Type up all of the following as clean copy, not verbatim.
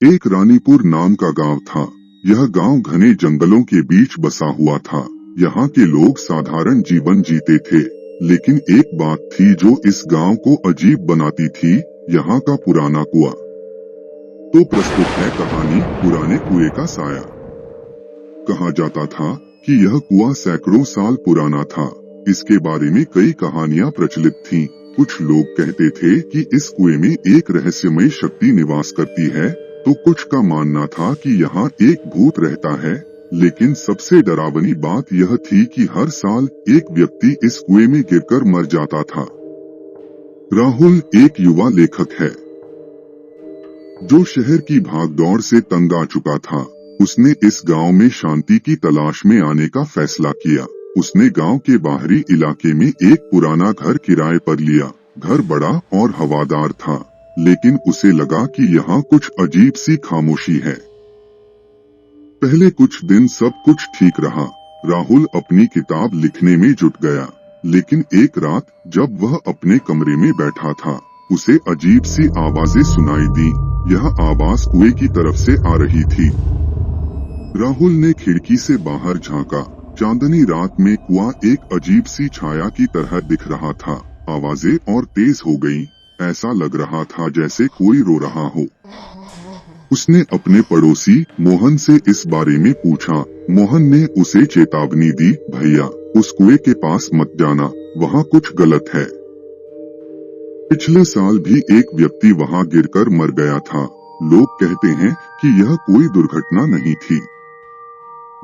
एक रानीपुर नाम का गांव था। यह गांव घने जंगलों के बीच बसा हुआ था। यहाँ के लोग साधारण जीवन जीते थे, लेकिन एक बात थी जो इस गांव को अजीब बनाती थी, यहाँ का पुराना कुआं। तो प्रस्तुत है कहानी पुराने कुएं का साया। कहा जाता था कि यह कुआं सैकड़ों साल पुराना था। इसके बारे में कई कहानियां प्रचलित थीं। कुछ लोग कहते थे कि इस कुएं में एक रहस्यमयी शक्ति निवास करती है, तो कुछ का मानना था कि यहाँ एक भूत रहता है। लेकिन सबसे डरावनी बात यह थी कि हर साल एक व्यक्ति इस कुएं में गिरकर मर जाता था। राहुल एक युवा लेखक है जो शहर की भागदौड़ से तंग आ चुका था। उसने इस गांव में शांति की तलाश में आने का फैसला किया। उसने गांव के बाहरी इलाके में एक पुराना घर किराए पर लिया। घर बड़ा और हवादार था, लेकिन उसे लगा कि यहाँ कुछ अजीब सी खामोशी है। पहले कुछ दिन सब कुछ ठीक रहा। राहुल अपनी किताब लिखने में जुट गया, लेकिन एक रात जब वह अपने कमरे में बैठा था, उसे अजीब सी आवाजें सुनाई दी। यह आवाज कुएं की तरफ से आ रही थी। राहुल ने खिड़की से बाहर झांका। चांदनी रात में कुआं एक अजीब सी छाया की तरह दिख रहा था। आवाजें और तेज हो गईं। ऐसा लग रहा था जैसे कोई रो रहा हो। उसने अपने पड़ोसी मोहन से इस बारे में पूछा। मोहन ने उसे चेतावनी दी, भैया उस कुएं के पास मत जाना, वहाँ कुछ गलत है। पिछले साल भी एक व्यक्ति वहाँ गिरकर मर गया था। लोग कहते हैं कि यह कोई दुर्घटना नहीं थी।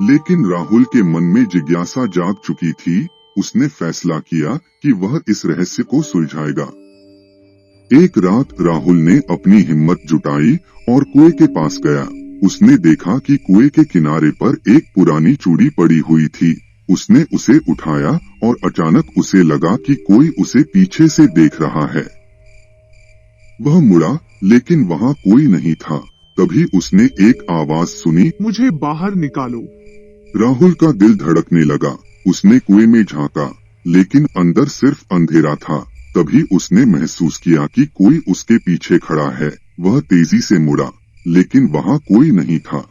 लेकिन राहुल के मन में जिज्ञासा जाग चुकी थी। उसने फैसला किया कि वह इस रहस्य को सुलझाएगा। एक रात राहुल ने अपनी हिम्मत जुटाई और कुएं के पास गया। उसने देखा कि कुएं के किनारे पर एक पुरानी चूड़ी पड़ी हुई थी। उसने उसे उठाया और अचानक उसे लगा कि कोई उसे पीछे से देख रहा है। वह मुड़ा, लेकिन वहाँ कोई नहीं था। तभी उसने एक आवाज सुनी, मुझे बाहर निकालो। राहुल का दिल धड़कने लगा। उसने कुएं में झांका, लेकिन अंदर सिर्फ अंधेरा था। तभी उसने महसूस किया कि कोई उसके पीछे खड़ा है। वह तेजी से मुड़ा, लेकिन वहाँ कोई नहीं था।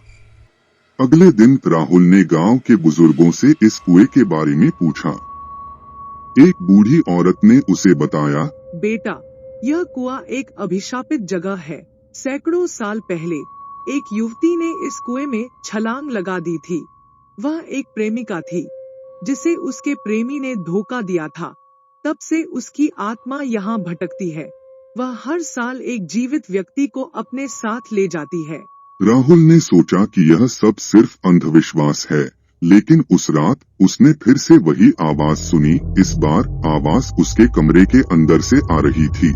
अगले दिन राहुल ने गांव के बुजुर्गों से इस कुएं के बारे में पूछा। एक बूढ़ी औरत ने उसे बताया, बेटा, यह कुआं एक अभिशापित जगह है। सैकड़ों साल पहले एक युवती ने इस कुएं में छलांग लगा दी थी। वह एक प्रेमिका थी जिसे उसके प्रेमी ने धोखा दिया था। तब से उसकी आत्मा यहाँ भटकती है। वह हर साल एक जीवित व्यक्ति को अपने साथ ले जाती है। राहुल ने सोचा कि यह सब सिर्फ अंधविश्वास है, लेकिन उस रात उसने फिर से वही आवाज सुनी। इस बार आवाज उसके कमरे के अंदर से आ रही थी।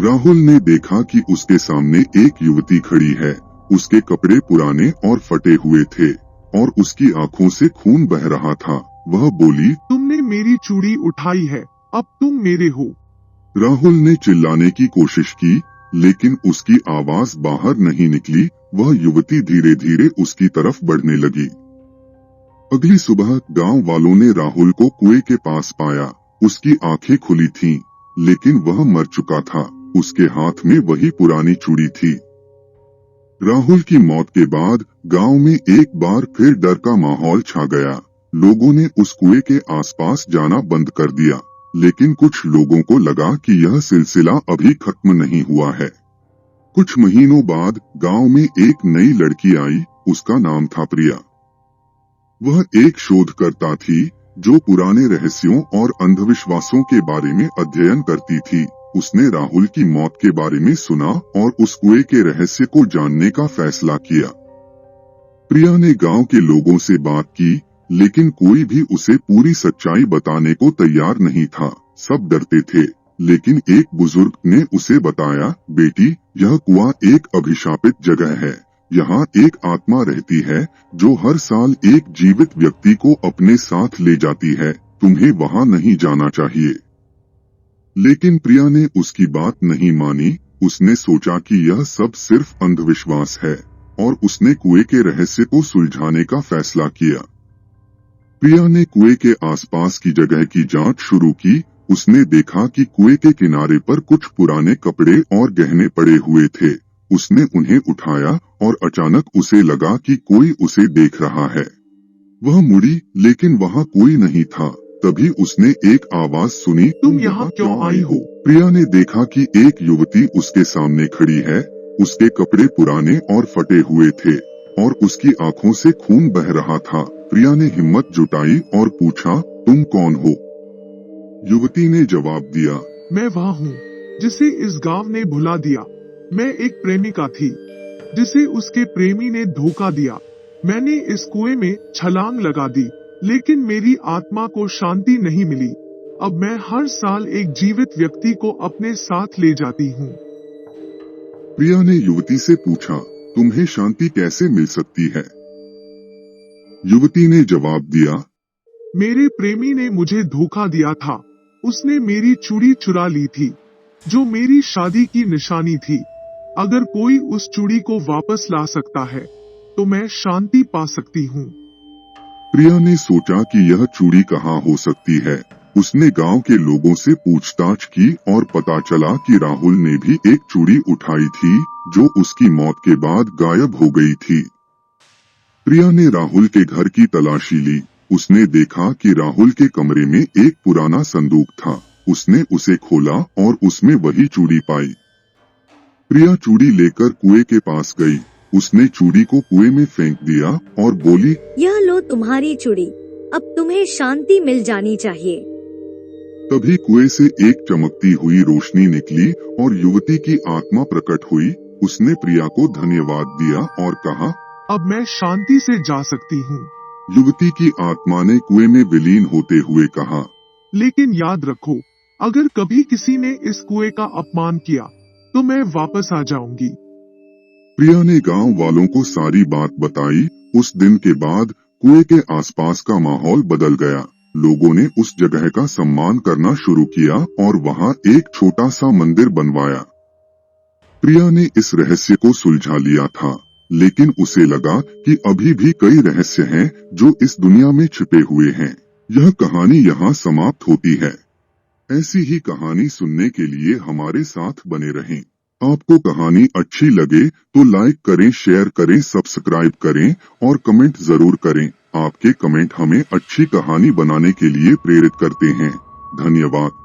राहुल ने देखा कि उसके सामने एक युवती खड़ी है। उसके कपड़े पुराने और फटे हुए थे और उसकी आंखों से खून बह रहा था। वह बोली, तुमने मेरी चूड़ी उठाई है, अब तुम मेरे हो। राहुल ने चिल्लाने की कोशिश की, लेकिन उसकी आवाज बाहर नहीं निकली। वह युवती धीरे धीरे उसकी तरफ बढ़ने लगी। अगली सुबह गांव वालों ने राहुल को कुएं के पास पाया। उसकी आंखें खुली थीं, लेकिन वह मर चुका था। उसके हाथ में वही पुरानी चूड़ी थी। राहुल की मौत के बाद गांव में एक बार फिर डर का माहौल छा गया। लोगों ने उस कुएं के आसपास जाना बंद कर दिया, लेकिन कुछ लोगों को लगा कि यह सिलसिला अभी खत्म नहीं हुआ है। कुछ महीनों बाद गांव में एक नई लड़की आई। उसका नाम था प्रिया। वह एक शोधकर्ता थी जो पुराने रहस्यों और अंधविश्वासों के बारे में अध्ययन करती थी। उसने राहुल की मौत के बारे में सुना और उस कुएं के रहस्य को जानने का फैसला किया। प्रिया ने गांव के लोगों से बात की, लेकिन कोई भी उसे पूरी सच्चाई बताने को तैयार नहीं था। सब डरते थे, लेकिन एक बुजुर्ग ने उसे बताया, बेटी, यह कुआं एक अभिशापित जगह है। यहाँ एक आत्मा रहती है जो हर साल एक जीवित व्यक्ति को अपने साथ ले जाती है। तुम्हें वहाँ नहीं जाना चाहिए। लेकिन प्रिया ने उसकी बात नहीं मानी। उसने सोचा कि यह सब सिर्फ अंधविश्वास है और उसने कुएं के रहस्य को सुलझाने का फैसला किया। प्रिया ने कुएं के आसपास की जगह की जांच शुरू की। उसने देखा कि कुएं के किनारे पर कुछ पुराने कपड़े और गहने पड़े हुए थे। उसने उन्हें उठाया और अचानक उसे लगा कि कोई उसे देख रहा है। वह मुड़ी लेकिन वहाँ कोई नहीं था। तभी उसने एक आवाज सुनी, तुम यहाँ क्यों आई हो? प्रिया ने देखा कि एक युवती उसके सामने खड़ी है। उसके कपड़े पुराने और फटे हुए थे और उसकी आंखों से खून बह रहा था। प्रिया ने हिम्मत जुटाई और पूछा, तुम कौन हो? युवती ने जवाब दिया, मैं वह हूँ जिसे इस गांव ने भुला दिया। मैं एक प्रेमिका थी जिसे उसके प्रेमी ने धोखा दिया। मैंने इस कुएं में छलांग लगा दी, लेकिन मेरी आत्मा को शांति नहीं मिली। अब मैं हर साल एक जीवित व्यक्ति को अपने साथ ले जाती हूँ। प्रिया ने युवती से पूछा, तुम्हें शांति कैसे मिल सकती है? युवती ने जवाब दिया, मेरे प्रेमी ने मुझे धोखा दिया था। उसने मेरी चूड़ी चुरा ली थी, जो मेरी शादी की निशानी थी। अगर कोई उस चूड़ी को वापस ला सकता है, तो मैं शांति पा सकती हूँ। प्रिया ने सोचा कि यह चूड़ी कहाँ हो सकती है। उसने गांव के लोगों से पूछताछ की और पता चला कि राहुल ने भी एक चूड़ी उठाई थी, जो उसकी मौत के बाद गायब हो गई थी। प्रिया ने राहुल के घर की तलाशी ली। उसने देखा कि राहुल के कमरे में एक पुराना संदूक था। उसने उसे खोला और उसमें वही चूड़ी पाई। प्रिया चूड़ी लेकर कुएं के पास गई। उसने चूड़ी को कुएं में फेंक दिया और बोली, यह लो तुम्हारी चूड़ी। अब तुम्हें शांति मिल जानी चाहिए। तभी कुएं से एक चमकती हुई रोशनी निकली और युवती की आत्मा प्रकट हुई। उसने प्रिया को धन्यवाद दिया और कहा, अब मैं शांति से जा सकती हूँ। युवती की आत्मा ने कुएं में विलीन होते हुए कहा, लेकिन याद रखो, अगर कभी किसी ने इस कुएं का अपमान किया, तो मैं वापस आ जाऊंगी। प्रिया ने गांव वालों को सारी बात बताई। उस दिन के बाद कुएं के आसपास का माहौल बदल गया। लोगों ने उस जगह का सम्मान करना शुरू किया और वहां एक छोटा सा मंदिर बनवाया। प्रिया ने इस रहस्य को सुलझा लिया था, लेकिन उसे लगा कि अभी भी कई रहस्य हैं जो इस दुनिया में छिपे हुए हैं। यह कहानी यहाँ समाप्त होती है। ऐसी ही कहानी सुनने के लिए हमारे साथ बने रहें। आपको कहानी अच्छी लगे तो लाइक करें, शेयर करें, सब्सक्राइब करें और कमेंट जरूर करें। आपके कमेंट हमें अच्छी कहानी बनाने के लिए प्रेरित करते हैं। धन्यवाद।